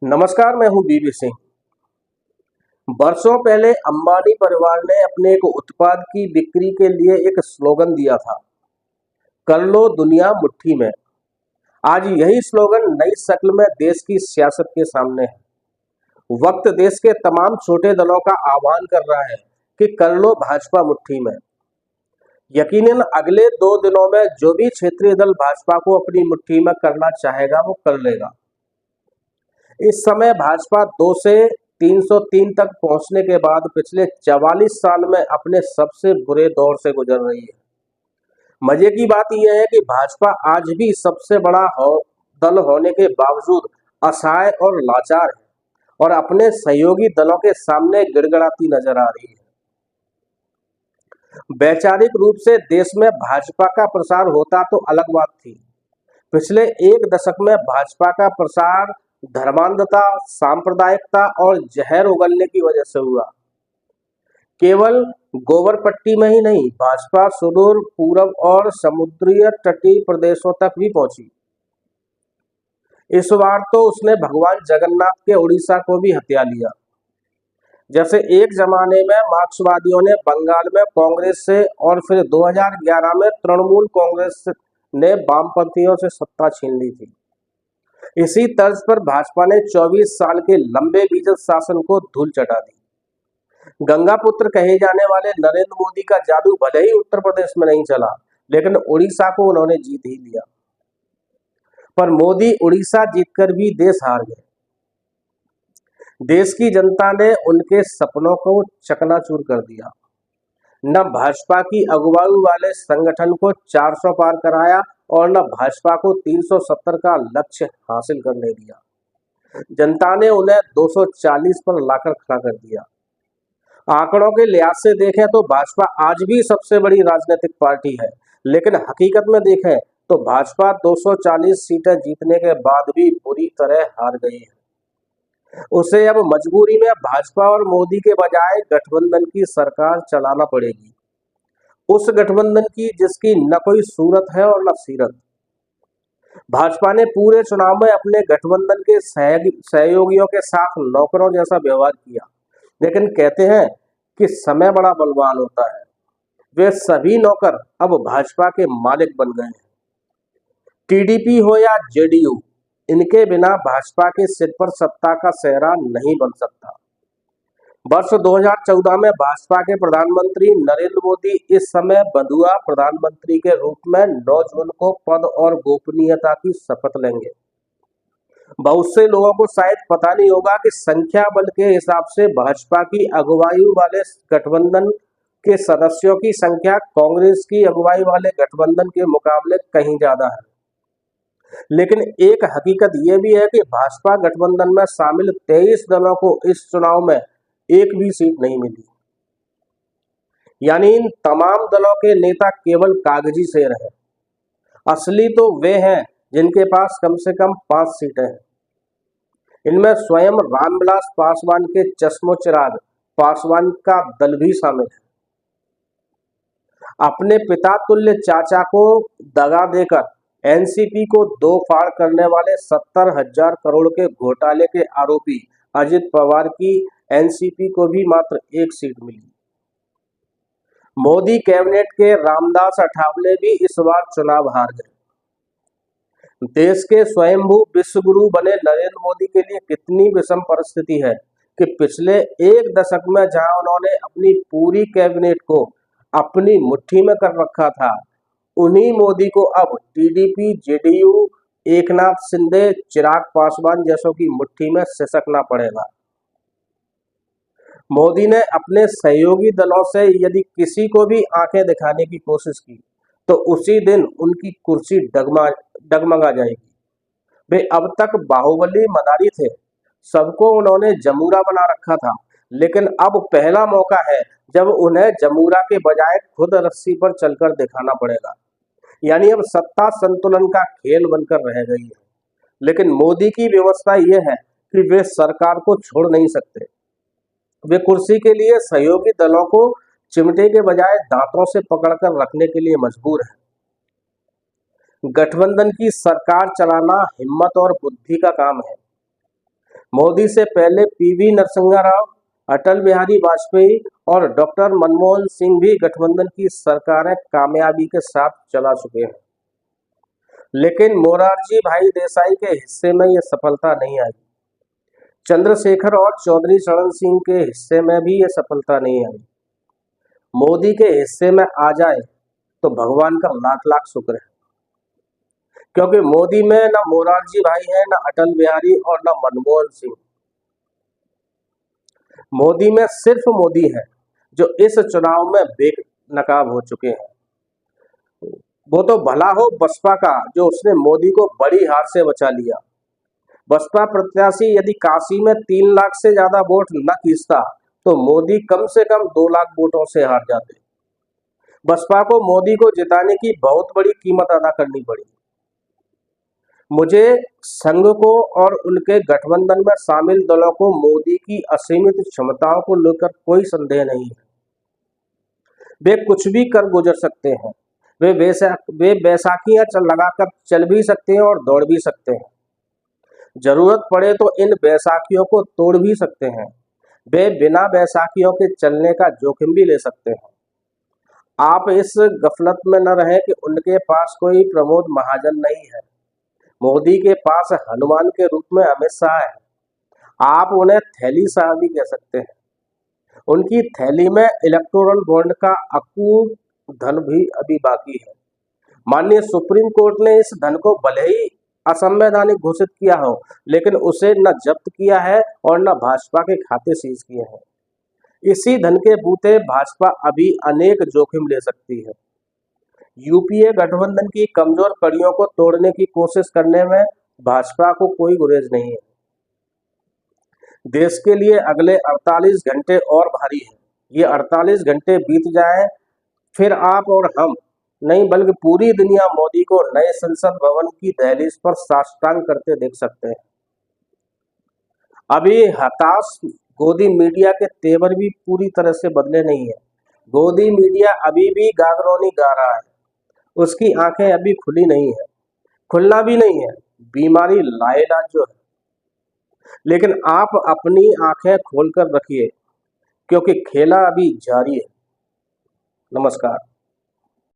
नमस्कार, मैं हूं बीबी सिंह। वर्षों पहले अंबानी परिवार ने अपने एक उत्पाद की बिक्री के लिए एक स्लोगन दिया था, कर लो दुनिया मुट्ठी में। आज यही स्लोगन नई शक्ल में देश की सियासत के सामने है। वक्त देश के तमाम छोटे दलों का आह्वान कर रहा है कि कर लो भाजपा मुट्ठी में। यकीनन अगले 2 दिनों में जो भी क्षेत्रीय दल भाजपा को अपनी मुट्ठी में करना चाहेगा वो कर लेगा। इस समय भाजपा 2 से 303 तक पहुंचने के बाद पिछले 44 साल में अपने सबसे बुरे दौर से गुजर रही है। मजे की बात यह है कि भाजपा आज भी सबसे बड़ा दल होने के बावजूद असहाय और लाचार है और अपने सहयोगी दलों के सामने गिड़गिड़ाती नजर आ रही है। वैचारिक रूप से देश में भाजपा का प्रसार होता तो अलग बात थी। पिछले एक दशक में भाजपा का प्रसार धर्मांधता, सांप्रदायिकता और जहर उगलने की वजह से हुआ। केवल गोवरपट्टी में ही नहीं, भाजपा सुदूर पूरब और समुद्रीय तटीय प्रदेशों तक भी पहुंची। इस बार तो उसने भगवान जगन्नाथ के उड़ीसा को भी हथिया लिया। जैसे एक जमाने में मार्क्सवादियों ने बंगाल में कांग्रेस से और फिर 2011 में तृणमूल कांग्रेस ने वामपंथियों से सत्ता छीन ली थी। इसी तर्ज पर भाजपा ने 24 साल के लंबे बीजक शासन को धूल चटा दी। गंगा पुत्र कहे जाने वाले नरेंद्र मोदी का जादू भले ही उत्तर प्रदेश में नहीं चला, लेकिन उड़ीसा को उन्होंने जीत ही लिया। पर मोदी उड़ीसा जीतकर भी देश हार गए। देश की जनता ने उनके सपनों को चकनाचूर कर दिया। न भाजपा की अगुवाई वाले संगठन को 400 पार कराया और न भाजपा को 370 का लक्ष्य हासिल करने दिया। जनता ने उन्हें 240 पर लाकर खड़ा कर दिया। आंकड़ों के लिहाज से देखें तो भाजपा आज भी सबसे बड़ी राजनीतिक पार्टी है, लेकिन हकीकत में देखें तो भाजपा 240 सीटें जीतने के बाद भी बुरी तरह हार गई है। उसे अब मजबूरी में भाजपा और मोदी के बजाय गठबंधन की सरकार चलाना पड़ेगी। उस गठबंधन की जिसकी न कोई सूरत है और न सीरत। भाजपा ने पूरे चुनाव में अपने गठबंधन के सहयोगियों के साथ नौकरों जैसा व्यवहार किया, लेकिन कहते हैं कि समय बड़ा बलवान होता है। वे सभी नौकर अब भाजपा के मालिक बन गए हैं। टीडीपी हो या जेडीयू, इनके बिना भाजपा के सिर पर सत्ता का सेहरा नहीं बन सकता। वर्ष 2014 में भाजपा के प्रधानमंत्री नरेंद्र मोदी इस समय बंधुआ प्रधानमंत्री के रूप में 9 जून को पद और गोपनीयता की शपथ लेंगे। बहुत से लोगों को शायद पता नहीं होगा कि संख्या बल के हिसाब से भाजपा की अगुवाई वाले गठबंधन के सदस्यों की संख्या कांग्रेस की अगुवाई वाले गठबंधन के मुकाबले कहीं ज्यादा है। लेकिन एक हकीकत यह भी है कि भाजपा गठबंधन में शामिल 23 दलों को इस चुनाव में एक भी सीट नहीं मिली। यानी इन तमाम दलों के नेता केवल कागजी शेर हैं। असली तो वे हैं जिनके पास कम से कम 5 सीटें हैं। इनमें स्वयं रामविलास पासवान के चश्मो चिराग पासवान का दल भी शामिल है। अपने पिता तुल्य चाचा को दगा देकर एनसीपी को 2 फाड़ करने वाले 70,000 करोड़ के घोटाले के आरोपी अजित पवार की एनसीपी को भी मात्र 1 सीट मिली। मोदी कैबिनेट के रामदास अठावले भी इस बार चुनाव हार गए। देश के स्वयंभू विश्व गुरु बने नरेंद्र मोदी के लिए कितनी विषम परिस्थिति है कि पिछले एक दशक में जहां उन्होंने अपनी पूरी कैबिनेट को अपनी मुट्ठी में कर रखा था, उन्हीं मोदी को अब टीडीपी, जेडीयू, एकनाथ शिंदे, चिराग पासवान जैसों की मुट्ठी में सिसकना पड़ेगा। मोदी ने अपने सहयोगी दलों से यदि किसी को भी आंखें दिखाने की कोशिश की तो उसी दिन उनकी कुर्सी डगमगा जाएगी। वे अब तक बाहुबली मदारी थे, सबको उन्होंने जमूरा बना रखा था, लेकिन अब पहला मौका है जब उन्हें जमूरा के बजाय खुद रस्सी पर चलकर दिखाना पड़ेगा। यानी अब सत्ता संतुलन का खेल बनकर रह गई है। लेकिन मोदी की व्यवस्था यह है कि वे सरकार को छोड़ नहीं सकते। वे कुर्सी के लिए सहयोगी दलों को चिमटे के बजाय दांतों से पकड़कर रखने के लिए मजबूर है। गठबंधन की सरकार चलाना हिम्मत और बुद्धि का काम है। मोदी से पहले पीवी नरसिम्हा राव, अटल बिहारी वाजपेयी और डॉक्टर मनमोहन सिंह भी गठबंधन की सरकारें कामयाबी के साथ चला चुके हैं, लेकिन मोरारजी भाई देसाई के हिस्से में यह सफलता नहीं आई। चंद्रशेखर और चौधरी चरण सिंह के हिस्से में भी यह सफलता नहीं आई। मोदी के हिस्से में आ जाए तो भगवान का लाख लाख शुक्र है, क्योंकि मोदी में न मोरारजी भाई है, न अटल बिहारी और न मनमोहन सिंह। मोदी में सिर्फ मोदी है जो इस चुनाव में बेनकाब हो चुके हैं। वो तो भला हो बसपा का, जो उसने मोदी को बड़ी हार से बचा लिया। बसपा प्रत्याशी यदि काशी में 3 लाख से ज्यादा वोट न खींचता तो मोदी कम से कम 2 लाख वोटों से हार जाते। बसपा को मोदी को जिताने की बहुत बड़ी कीमत अदा करनी पड़ी। मुझे संघ को और उनके गठबंधन में शामिल दलों को मोदी की असीमित क्षमताओं को लेकर कोई संदेह नहीं है। वे कुछ भी कर गुजर सकते हैं। वे बैसाखियां लगाकर चल भी सकते हैं और दौड़ भी सकते हैं। जरूरत पड़े तो इन बैसाखियों को तोड़ भी सकते हैं। वे बिना बैसाखियों के चलने का जोखिम भी ले सकते हैं। आप इस गफलत में न रहें कि उनके पास कोई प्रमोद महाजन नहीं है। मोदी के पास हनुमान के रूप में अमित शाह है। आप उन्हें थैली साहब भी कह सकते हैं। उनकी थैली में इलेक्टोरल बॉन्ड का अकूत धन भी अभी बाकी है। माननीय सुप्रीम कोर्ट ने इस धन को भले ही असंवैधानिक घोषित किया हो, लेकिन उसे न जब्त किया है और न भाजपा के खाते सीज किए हैं। इसी धन के बूते भाजपा अभी अनेक जोखिम ले सकती है। यूपीए गठबंधन की कमजोर कड़ियों को तोड़ने की कोशिश करने में भाजपा को कोई गुरेज नहीं है। देश के लिए अगले 48 घंटे और भारी हैं। ये 48 घंटे बीत जाए, फिर आप और हम नहीं बल्कि पूरी दुनिया मोदी को नए संसद भवन की दहलीज पर साष्टांग करते देख सकते हैं। अभी हताश गोदी मीडिया के तेवर भी पूरी तरह से बदले नहीं है। गोदी मीडिया अभी भी गागरौनी गा रहा है। उसकी आंखें अभी खुली नहीं है, खुलना भी नहीं है। बीमारी लाइलाज जो है, लेकिन आप अपनी आंखें खोलकर रखिए, क्योंकि खेला अभी जारी है। नमस्कार।